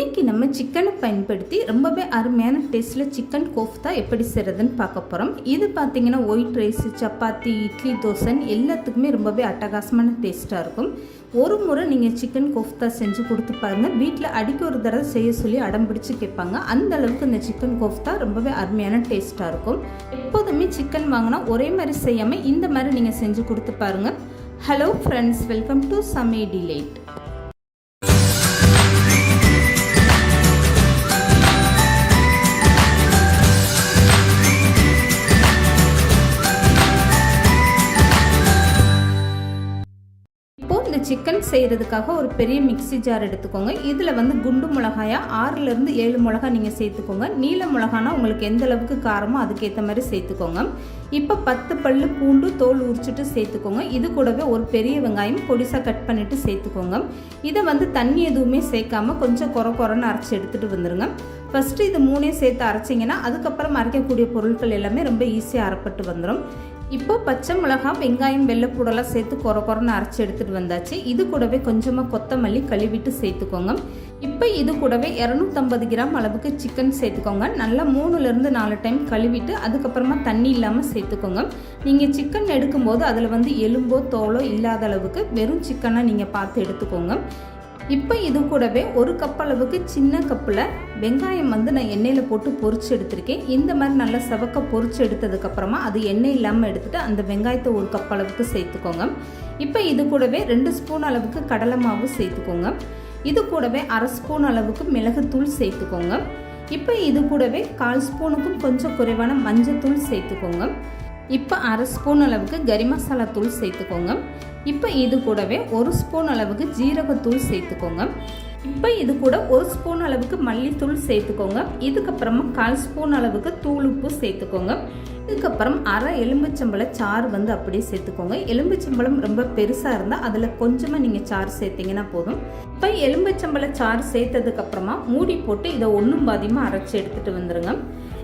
இன்றைக்கி நம்ம சிக்கனை பயன்படுத்தி ரொம்பவே அருமையான டேஸ்ட்டில் சிக்கன் கோஃப்தா எப்படி செய்கிறதுன்னு பார்க்க போகிறோம். இது பார்த்திங்கன்னா ஒயிட் ரைஸு, சப்பாத்தி, இட்லி, தோசைன்னு எல்லாத்துக்குமே ரொம்பவே அட்டகாசமான டேஸ்ட்டாக இருக்கும். ஒரு முறை நீங்கள் சிக்கன் கோஃப்தா செஞ்சு கொடுத்து பாருங்கள். வீட்டில் அடிக்க ஒரு தடவை செய்ய சொல்லி அடம் பிடிச்சி கேட்பாங்க. அந்த அளவுக்கு இந்த சிக்கன் கோஃப்தா ரொம்பவே அருமையான டேஸ்ட்டாக இருக்கும். எப்போதுமே சிக்கன் வாங்கினா ஒரே மாதிரி செய்யாமல் இந்த மாதிரி நீங்கள் செஞ்சு கொடுத்து பாருங்கள். ஹலோ ஃப்ரெண்ட்ஸ், வெல்கம் டு சமே டிலைட். சிக்கன் செய்கிறதுக்காக ஒரு பெரிய மிக்சி ஜார் எடுத்துக்கோங்க. இதில் குண்டு மிளகாயா 6லேருந்து 7 மிளகா நீங்கள் சேர்த்துக்கோங்க. நீல மிளகானா உங்களுக்கு எந்த அளவுக்கு காரமோ அதுக்கேற்ற மாதிரி சேர்த்துக்கோங்க. இப்போ 10 பல்லு பூண்டு தோல் உரிச்சிட்டு சேர்த்துக்கோங்க. இது கூடவே ஒரு பெரிய வெங்காயம் பொடிசாக கட் பண்ணிவிட்டு சேர்த்துக்கோங்க. இதை தண்ணி எதுவுமே சேர்க்காம கொஞ்சம் குறைன்னு அரைச்சி எடுத்துகிட்டு வந்துடுங்க. ஃபஸ்ட்டு இது 3 சேர்த்து அரைச்சிங்கன்னா அதுக்கப்புறம் அரைக்கக்கூடிய பொருட்கள் எல்லாமே ரொம்ப ஈஸியாக அரைப்பட்டு வந்துடும். இப்போ பச்சை மிளகா, வெங்காயம், வெள்ளைப்பூடெல்லாம் சேர்த்து குறைன்னு அரைச்சி எடுத்துகிட்டு வந்தாச்சு. இது கூடவே கொஞ்சமாக கொத்தமல்லி கழுவிட்டு சேர்த்துக்கோங்க. இப்போ இது கூடவே 250 கிராம் அளவுக்கு சிக்கன் சேர்த்துக்கோங்க. நல்லா 3லேருந்து 4 டைம் கழுவிட்டு அதுக்கப்புறமா தண்ணி இல்லாமல் சேர்த்துக்கோங்க. நீங்கள் சிக்கன் எடுக்கும்போது அதில் எலும்போ தோலோ இல்லாத அளவுக்கு வெறும் சிக்கனாக நீங்கள் பார்த்து எடுத்துக்கோங்க. இப்போ இது கூடவே 1 கப் அளவுக்கு சின்ன கப்பில் வெங்காயம் நான் எண்ணெயில் போட்டு பொரிச்சு எடுத்திருக்கேன். இந்த மாதிரி நல்லா செவக்க பொரிச்சு எடுத்ததுக்கப்புறமா அது எண்ணெய் இல்லாமல் எடுத்துகிட்டு அந்த வெங்காயத்தை 1 கப் அளவுக்கு சேர்த்துக்கோங்க. இப்போ இது கூடவே 2 ஸ்பூன் அளவுக்கு கடலை மாவு சேர்த்துக்கோங்க. இது கூடவே 1/2 ஸ்பூன் அளவுக்கு மிளகுத்தூள் சேர்த்துக்கோங்க. இப்போ இது கூடவே 1/4 ஸ்பூனுக்கும் கொஞ்சம் குறைவான மஞ்சத்தூள் சேர்த்துக்கோங்க. இப்போ 1/2 ஸ்பூன் அளவுக்கு கரி மசாலா தூள் சேர்த்துக்கோங்க. இப்போ இது கூடவே 1 ஸ்பூன் அளவுக்கு ஜீரகத்தூள் சேர்த்துக்கோங்க. இப்போ இது கூட 1 ஸ்பூன் அளவுக்கு மல்லித்தூள் சேர்த்துக்கோங்க. இதுக்கப்புறமா 1/4 ஸ்பூன் அளவுக்கு தூள் உப்பு சேர்த்துக்கோங்க. இதுக்கப்புறம் 1/2 எலும்புச்சம்பழ சாறு அப்படியே சேர்த்துக்கோங்க. எலும்புச்சம்பழம் ரொம்ப பெருசாக இருந்தால் அதில் கொஞ்சமாக நீங்கள் சாறு சேர்த்திங்கன்னா போதும். இப்போ எலும்புச்சம்பழ சாறு சேர்த்ததுக்கப்புறமா மூடி போட்டு இதை 1 பாதியமாக அரைச்சி எடுத்துகிட்டு வந்துடுங்க.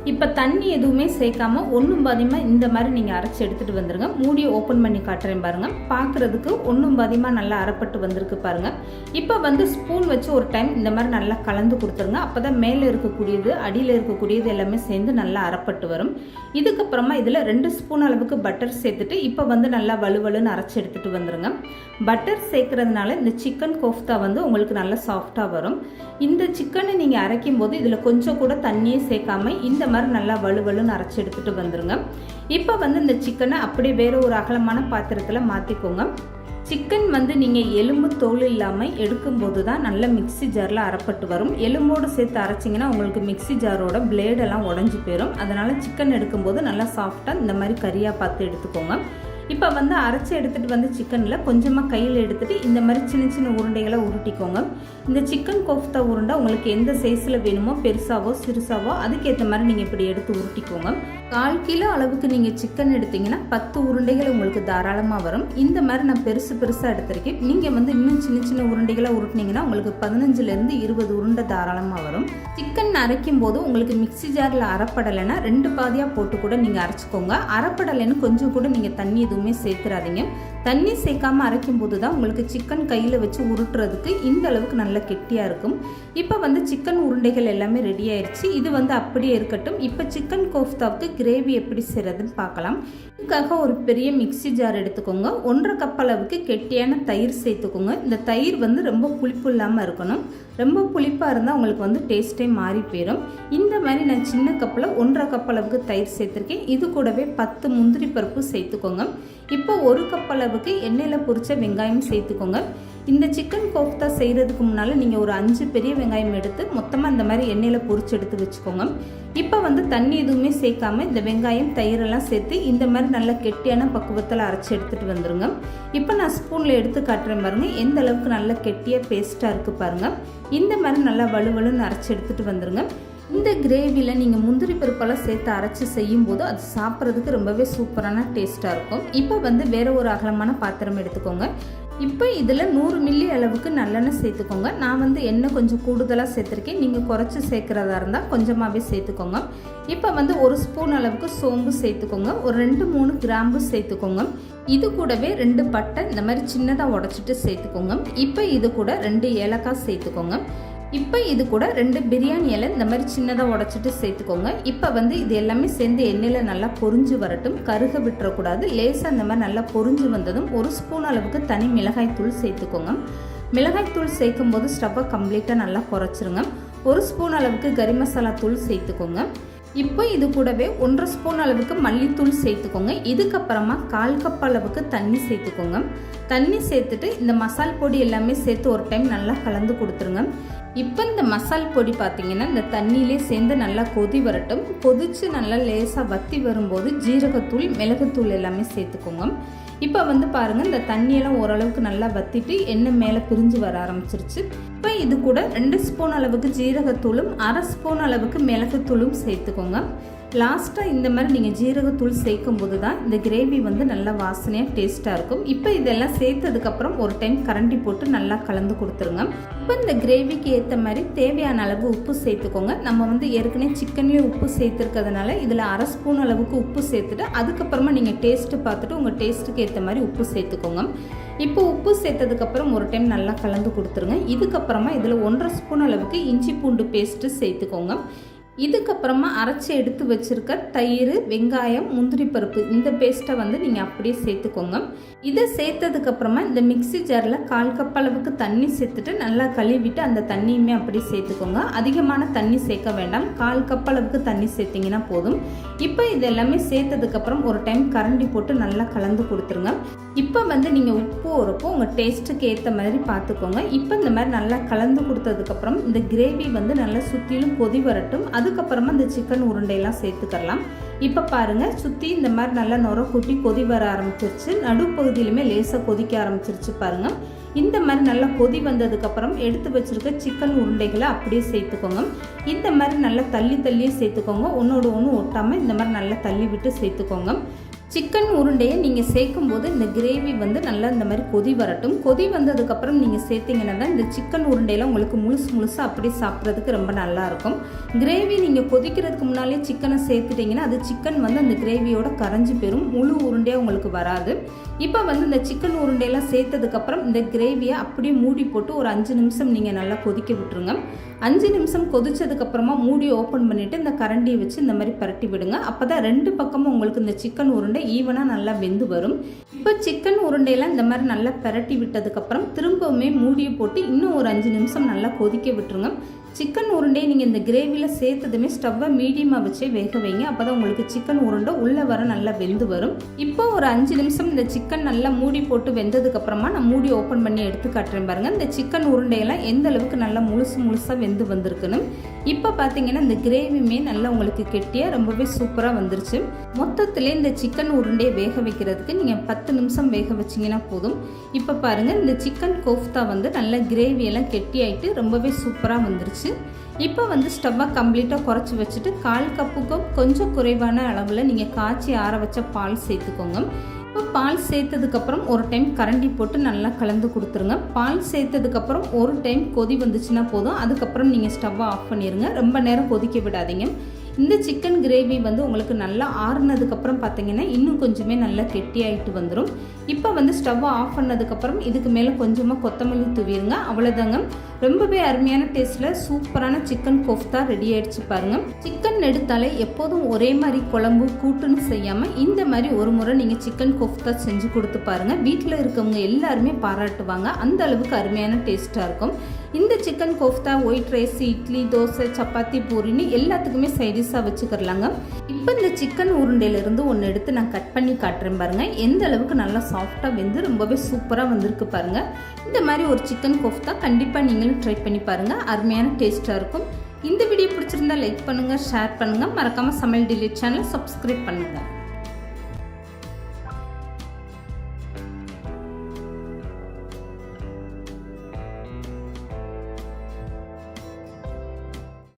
இப்போ தண்ணி எதுவுமே சேர்க்காம 1 பாதியமாக இந்த மாதிரி நீங்கள் அரைச்சி எடுத்துகிட்டு வந்துடுங்க. மூடியை ஓப்பன் பண்ணி காட்டுறேன் பாருங்கள். பார்க்குறதுக்கு 1 பாதியமாக நல்லா அரைப்பட்டு வந்திருக்கு பாருங்கள். இப்போ ஸ்பூன் வச்சு ஒரு டைம் இந்த மாதிரி நல்லா கலந்து கொடுத்துருங்க. அப்போ தான் மேலே இருக்கக்கூடியது அடியில் இருக்கக்கூடியது எல்லாமே சேர்ந்து நல்லா அரைப்பட்டு வரும். இதுக்கப்புறமா இதில் 2 ஸ்பூன் அளவுக்கு பட்டர் சேர்த்துட்டு இப்போ நல்லா வலுவலுன்னு அரைச்சி எடுத்துகிட்டு வந்துடுங்க. பட்டர் சேர்க்கறதுனால இந்த சிக்கன் கோஃப்தா உங்களுக்கு நல்லா சாஃப்டாக வரும். இந்த சிக்கனை நீங்கள் அரைக்கும் போது இதில் கொஞ்சம் கூட தண்ணியே சேர்க்காம இந்த மாதிரி நல்லா வலுவலுன்னு அரைச்சி எடுத்துகிட்டு வந்துடுங்க. இப்போ இந்த சிக்கனை அப்படியே வேறு ஒரு அகலமான பாத்திரத்தில் மாற்றிக்கோங்க. சிக்கன் நீங்கள் எலும்பு தோல் இல்லாமல் எடுக்கும்போது தான் நல்ல மிக்சி ஜாரில் அரைப்பட்டு வரும். எலும்போடு சேர்த்து அரைச்சிங்கன்னா உங்களுக்கு மிக்சி ஜாரோட பிளேடெல்லாம் உடஞ்சி போயிடும். அதனால் சிக்கன் எடுக்கும்போது நல்லா சாஃப்டாக இந்த மாதிரி கறியாக பார்த்து எடுத்துக்கோங்க. இப்போ அரைச்சி எடுத்துகிட்டு சிக்கனில் கொஞ்சமாக கையில் எடுத்துகிட்டு இந்த மாதிரி சின்ன சின்ன உருண்டைகளை உருட்டிக்கோங்க. இந்த சிக்கன் கோஃப்தா உருண்டை உங்களுக்கு எந்த சைஸில் வேணுமோ, பெருசாவோ சிறுசாவோ அதுக்கேற்ற மாதிரி நீங்கள் இப்படி எடுத்து உருட்டிக்கோங்க. 1/4 கிலோ அளவுக்கு நீங்கள் சிக்கன் எடுத்திங்கன்னா 10 உருண்டைகள் உங்களுக்கு தாராளமாக வரும். இந்த மாதிரி நான் பெருசாக எடுத்திருக்கேன். நீங்கள் இன்னும் சின்ன சின்ன உருண்டைகளை உருட்டினீங்கன்னா உங்களுக்கு 15லேருந்து 20 உருண்டை தாராளமாக வரும். சிக்கன் அரைக்கும் போது உங்களுக்கு மிக்சி ஜாரில் அரைப்படலைன்னா 2 பாதியாக போட்டு கூட நீங்கள் அரைச்சிக்கோங்க. அரைப்படலைன்னு கொஞ்சம் கூட நீங்கள் தண்ணி எதுவுமே சேர்த்துறாதீங்க. தண்ணி சேர்க்காம அரைக்கும் போது தான் உங்களுக்கு சிக்கன் கையில் வச்சு உருட்டுறதுக்கு இந்த அளவுக்கு நல்ல கெட்டியாக இருக்கும். இப்போ சிக்கன் உருண்டைகள் எல்லாமே ரெடி ஆயிடுச்சு. இது அப்படியே இருக்கட்டும். இப்போ சிக்கன் கோஃப்தாவுக்கு கிரேவி எப்படி செய்கிறதுன்னு பார்க்கலாம். இதுக்காக ஒரு பெரிய மிக்சி ஜார் எடுத்துக்கோங்க. 1/2 கப் அளவுக்கு கெட்டியான தயிர் சேர்த்துக்கோங்க. இந்த தயிர் ரொம்ப புளிப்பு இல்லாமல் இருக்கணும். ரொம்ப புளிப்பாக இருந்தால் உங்களுக்கு டேஸ்ட்டே மாறி போயிடும். இந்த மாதிரி நான் சின்ன கப்பில் 1/2 கப் அளவுக்கு தயிர் சேர்த்துருக்கேன். இது கூடவே 10 முந்திரி பருப்பு சேர்த்துக்கோங்க. இப்போ 1 கப் அளவுக்கு எண்ணெயில் பொரிச்ச வெங்காயம் சேர்த்துக்கோங்க. இந்த சிக்கன் கோஃப்தா செய்கிறதுக்கு முன்னால் நீங்கள் ஒரு 5 பெரிய வெங்காயம் எடுத்து மொத்தமாக இந்த மாதிரி எண்ணெயில் பொரிச்சு எடுத்து வச்சுக்கோங்க. இப்போ தண்ணி எதுவுமே சேர்க்காம இந்த வெங்காயம் தயிரெல்லாம் சேர்த்து இந்த மாதிரி நல்ல கெட்டியான பக்குவத்தில் அரைச்சி எடுத்துகிட்டு வந்துடுங்க. இப்போ நான் ஸ்பூனில் எடுத்து காட்டுறேன் பாருங்கள். எந்த அளவுக்கு நல்ல கெட்டியாக பேஸ்ட்டாக இருக்குது பாருங்கள். இந்த மாதிரி நல்லா வலுவலுன்னு அரைச்சி எடுத்துகிட்டு வந்துடுங்க. இந்த கிரேவியில் நீங்கள் முந்திரி பருப்பெல்லாம் சேர்த்து அரைச்சி செய்யும்போது அது சாப்பிட்றதுக்கு ரொம்பவே சூப்பரான டேஸ்ட்டாக இருக்கும். இப்போ வேறு ஒரு அகலமான பாத்திரம் எடுத்துக்கோங்க. இப்போ இதில் 100 மில்லி அளவுக்கு நல்லெண்ணெய் சேர்த்துக்கோங்க. நான் எண்ணெய் கொஞ்சம் கூடுதலாக சேர்த்துருக்கேன். நீங்கள் குறைச்சி சேர்க்குறதா இருந்தால் கொஞ்சமாகவே சேர்த்துக்கோங்க. இப்போ 1 ஸ்பூன் அளவுக்கு சோம்பு சேர்த்துக்கோங்க. ஒரு 2-3 கிராம்பு சேர்த்துக்கோங்க. இது கூடவே 2 பட்டை இந்த மாதிரி சின்னதாக உடச்சிட்டு சேர்த்துக்கோங்க. இப்போ இது கூட 2 ஏலக்காய் சேர்த்துக்கோங்க. இப்போ இது கூட 2 பிரியாணி இலை இந்த மாதிரி சின்னதாக உடச்சிட்டு சேர்த்துக்கோங்க. இப்போ வந்து இது எல்லாமே சேர்ந்து எண்ணெயில் நல்லா பொரிஞ்சு வரட்டும். கருக விட்டுறக்கூடாது. லேசாக இந்த மாதிரி நல்லா பொரிஞ்சு வந்ததும் 1 ஸ்பூன் அளவுக்கு தனி மிளகாய் தூள் சேர்த்துக்கோங்க. மிளகாய் தூள் சேர்க்கும் போது ஸ்டவ்வை கம்ப்ளீட்டாக நல்லா குறைச்சிருங்க. 1 ஸ்பூன் அளவுக்கு கறி மசாலா தூள் சேர்த்துக்கோங்க. இப்போ இது கூடவே 1.5 ஸ்பூன் அளவுக்கு மல்லித்தூள் சேர்த்துக்கோங்க. இதுக்கப்புறமா 1/4 கப் அளவுக்கு தண்ணி சேர்த்துக்கோங்க. தண்ணி சேர்த்துட்டு இந்த மசால் பொடி எல்லாமே சேர்த்து ஒரு டைம் நல்லா கலந்து கொடுத்துருங்க. இப்போ இந்த மசால் பொடி பார்த்தீங்கன்னா இந்த தண்ணியிலே சேர்ந்து நல்லா கொதி வரட்டும். கொதிச்சு நல்லா லேசாக வற்றி வரும்போது ஜீரகத்தூள் மிளகுத்தூள் எல்லாமே சேர்த்துக்கோங்க. இப்போ வந்து பாருங்கள் இந்த தண்ணியெல்லாம் ஓரளவுக்கு நல்லா வற்றிட்டு எண்ணெய் மேலே பிரிஞ்சு வர ஆரம்பிச்சிருச்சு. இப்போ இது கூட 2 ஸ்பூன் அளவுக்கு ஜீரகத்தூளும் 1/2 ஸ்பூன் அளவுக்கு மிளகுத்தூளும் சேர்த்துக்கோங்க. லாஸ்ட்டாக இந்த மாதிரி நீங்கள் ஜீரகத்தூள் சேர்க்கும் போது தான் இந்த கிரேவி வந்து நல்லா வாசனையாக டேஸ்ட்டாக இருக்கும். இப்போ இதெல்லாம் சேர்த்ததுக்கப்புறம் ஒரு டைம் கரண்டி போட்டு நல்லா கலந்து கொடுத்துருங்க. இப்போ இந்த கிரேவிக்கு ஏற்ற மாதிரி தேவையான அளவு உப்பு சேர்த்துக்கோங்க. நம்ம வந்து ஏற்கனவே சிக்கன்லேயே உப்பு சேர்த்துருக்கிறதுனால இதில் 1/2 ஸ்பூன் அளவுக்கு உப்பு சேர்த்துட்டு அதுக்கப்புறமா நீங்கள் டேஸ்ட்டு பார்த்துட்டு உங்கள் டேஸ்ட்டுக்கு ஏற்ற மாதிரி உப்பு சேர்த்துக்கோங்க. இப்போ உப்பு சேர்த்ததுக்கப்புறம் ஒரு டைம் நல்லா கலந்து கொடுத்துருங்க. இதுக்கப்புறமா இதில் 1.5 ஸ்பூன் அளவுக்கு இஞ்சி பூண்டு பேஸ்ட்டு சேர்த்துக்கோங்க. இதுக்கப்புறமா அரைச்சி எடுத்து வச்சுருக்க தயிர், வெங்காயம், முந்திரி பருப்பு இந்த பேஸ்ட்டை வந்து நீங்கள் அப்படியே சேர்த்துக்கோங்க. இதை சேர்த்ததுக்கப்புறமா இந்த மிக்ஸி ஜாரில் 1/4 கப் அளவுக்கு தண்ணி சேர்த்துட்டு நல்லா கழுவிட்டு அந்த தண்ணியுமே அப்படியே சேர்த்துக்கோங்க. அதிகமான தண்ணி சேர்க்க வேண்டாம். 1/4 கப் அளவுக்கு தண்ணி சேர்த்திங்கன்னா போதும். இப்போ இது எல்லாமே சேர்த்ததுக்கப்புறம் ஒரு டைம் கரண்டி போட்டு நல்லா கலந்து கொடுத்துருங்க. இப்போ வந்து நீங்கள் உப்பு உரப்போ உங்கள் டேஸ்ட்டுக்கு ஏற்ற மாதிரி பார்த்துக்கோங்க. இப்போ இந்த மாதிரி நல்லா கலந்து கொடுத்ததுக்கப்புறம் இந்த கிரேவி வந்து நல்லா சுற்றிலும் கொதி வரட்டும். அதுக்கப்புறமா இந்த சிக்கன் உருண்டையெல்லாம் சேர்த்துக்கலாம். இப்போ பாருங்கள் சுற்றி இந்த மாதிரி நல்லா நுர கூட்டி கொதி வர ஆரம்பிச்சிருச்சு. நடுப்பகுதியிலுமே லேசாக கொதிக்க ஆரம்பிச்சிருச்சு பாருங்கள். இந்த மாதிரி நல்லா கொதி வந்ததுக்கப்புறம் எடுத்து வச்சுருக்க சிக்கன் உருண்டைகளை அப்படியே சேர்த்துக்கோங்க. இந்த மாதிரி நல்லா தள்ளியே சேர்த்துக்கோங்க. ஒன்றோட ஒன்று ஒட்டாமல் இந்த மாதிரி நல்லா தள்ளி விட்டு சேர்த்துக்கோங்க. சிக்கன் உருண்டையை நீங்கள் சேர்க்கும்போது இந்த கிரேவி வந்து நல்லா இந்த மாதிரி கொதி வரட்டும். கொதி வந்ததுக்கப்புறம் நீங்கள் சேர்த்திங்கன்னா தான் இந்த சிக்கன் உருண்டையெல்லாம் உங்களுக்கு முழுசாக அப்படியே சாப்பிட்றதுக்கு ரொம்ப நல்லாயிருக்கும். கிரேவி நீங்கள் கொதிக்கிறதுக்கு முன்னாலே சிக்கனை சேர்த்துட்டிங்கன்னா அது சிக்கன் வந்து அந்த கிரேவியோட கரைஞ்சி போயிடும். முழு உருண்டையாக உங்களுக்கு வராது. இப்போ வந்து இந்த சிக்கன் உருண்டையெல்லாம் சேர்த்ததுக்கப்புறம் இந்த கிரேவியை அப்படியே மூடி போட்டு ஒரு 5 நிமிஷம் நீங்கள் நல்லா கொதிக்க விட்டுருங்க. 5 நிமிஷம் கொதிச்சதுக்கப்புறமா மூடி ஓப்பன் பண்ணிவிட்டு இந்த கரண்டியை வச்சு இந்த மாதிரி பரட்டி விடுங்க. அப்போ தான் 2 பக்கமும் உங்களுக்கு இந்த சிக்கன் உருண்டை ஈவனாக நல்லா வெந்து வரும். இப்போ சிக்கன் உருண்டையெல்லாம் இந்த மாதிரி நல்லா பரட்டி விட்டதுக்கப்புறம் திரும்பவுமே மூடியை போட்டு இன்னும் ஒரு 5 நிமிஷம் நல்லா கொதிக்க விட்டுருங்க. சிக்கன் உருண்டையை நீங்கள் இந்த கிரேவியில் சேர்த்ததுமே ஸ்டவ்வை மீடியமாக வச்சே வேக வைங்க. அப்போ தான் உங்களுக்கு சிக்கன் உருண்டை உள்ளே வர நல்லா வெந்து வரும். இப்போ ஒரு 5 நிமிஷம் இந்த சிக்கன் நல்லா மூடி போட்டு வெந்ததுக்கப்புறமா நான் மூடி ஓப்பன் பண்ணி எடுத்து காட்டுறேன் பாருங்கள். இந்த சிக்கன் உருண்டையெல்லாம் எந்த அளவுக்கு நல்லா முழுசாக வெந்து வந்திருக்குன்னு. இப்போ பார்த்தீங்கன்னா இந்த கிரேவியுமே நல்லா உங்களுக்கு கெட்டியாக ரொம்பவே சூப்பராக வந்துருச்சு. மொத்தத்திலே இந்த சிக்கன் உருண்டையை வேக வைக்கிறதுக்கு நீங்கள் 10 நிமிஷம் வேக வச்சிங்கன்னா போதும். இப்போ பாருங்கள் இந்த சிக்கன் கோஃப்தா வந்து நல்லா கிரேவியெல்லாம் கெட்டியாயிட்டு ரொம்பவே சூப்பராக வந்துருச்சு. இப்போ வந்து ஸ்டவ்வை கம்ப்ளீட்டாக குறைச்சி வச்சுட்டு 1/4 கப்புக்கும் கொஞ்சம் குறைவான அளவில் நீங்கள் காய்ச்சி ஆற வச்ச பால் சேர்த்துக்கோங்க. இப்போ பால் சேர்த்ததுக்கப்புறம் ஒரு டைம் கரண்டி போட்டு நல்லா கலந்து கொடுத்துருங்க. பால் சேர்த்ததுக்கப்புறம் ஒரு டைம் கொதி வந்துச்சுன்னா போதும். அதுக்கப்புறம் நீங்கள் ஸ்டவ்வை ஆஃப் பண்ணிடுங்க. ரொம்ப நேரம் கொதிக்க விடாதீங்க. இந்த சிக்கன் கிரேவி வந்து உங்களுக்கு நல்லா ஆறுனதுக்கப்புறம் பார்த்தீங்கன்னா இன்னும் கொஞ்சமே நல்லா கெட்டியாகிட்டு வந்துடும். இப்போ வந்து ஸ்டவ்வை ஆஃப் பண்ணதுக்கப்புறம் இதுக்கு மேலே கொஞ்சமாக கொத்தமல்லி தூவிடுங்க. அவ்வளோதாங்க. ரொம்பவே அருமையான டேஸ்ட்டில் சூப்பரான சிக்கன் கோஃப்தா ரெடி ஆகிடுச்சு பாருங்கள். சிக்கன் எடுத்தாலே எப்போதும் ஒரே மாதிரி குழம்பு கூட்டுன்னு செய்யாமல் இந்த மாதிரி ஒரு முறை நீங்கள் சிக்கன் கோஃப்தா செஞ்சு கொடுத்து பாருங்கள். வீட்டில் இருக்கவங்க எல்லாருமே பாராட்டுவாங்க. அந்த அளவுக்கு அருமையான டேஸ்ட்டாக இருக்கும். இந்த chicken kofta white rice, idli, dosa, chapati, பூரின்னு எல்லாத்துக்குமே சைடிஷாக வச்சுக்கிறலாங்க. இப்போ இந்த சிக்கன் உருண்டையிலேருந்து ஒன்று எடுத்து நான் கட் பண்ணி காட்டுறேன் பாருங்கள். எந்த அளவுக்கு நல்லா சாஃப்டாக வெந்து ரொம்பவே சூப்பராக வந்திருக்கு பாருங்கள். இந்த மாதிரி ஒரு சிக்கன் கோஃப்தா கண்டிப்பாக நீங்களும் ட்ரை பண்ணி பாருங்கள். அருமையான டேஸ்ட்டாக இருக்கும். இந்த வீடியோ பிடிச்சிருந்தா லைக் பண்ணுங்கள், ஷேர் பண்ணுங்கள். மறக்காமல் சமையல் டிலீட் சேனல் சப்ஸ்கிரைப் பண்ணுங்கள்.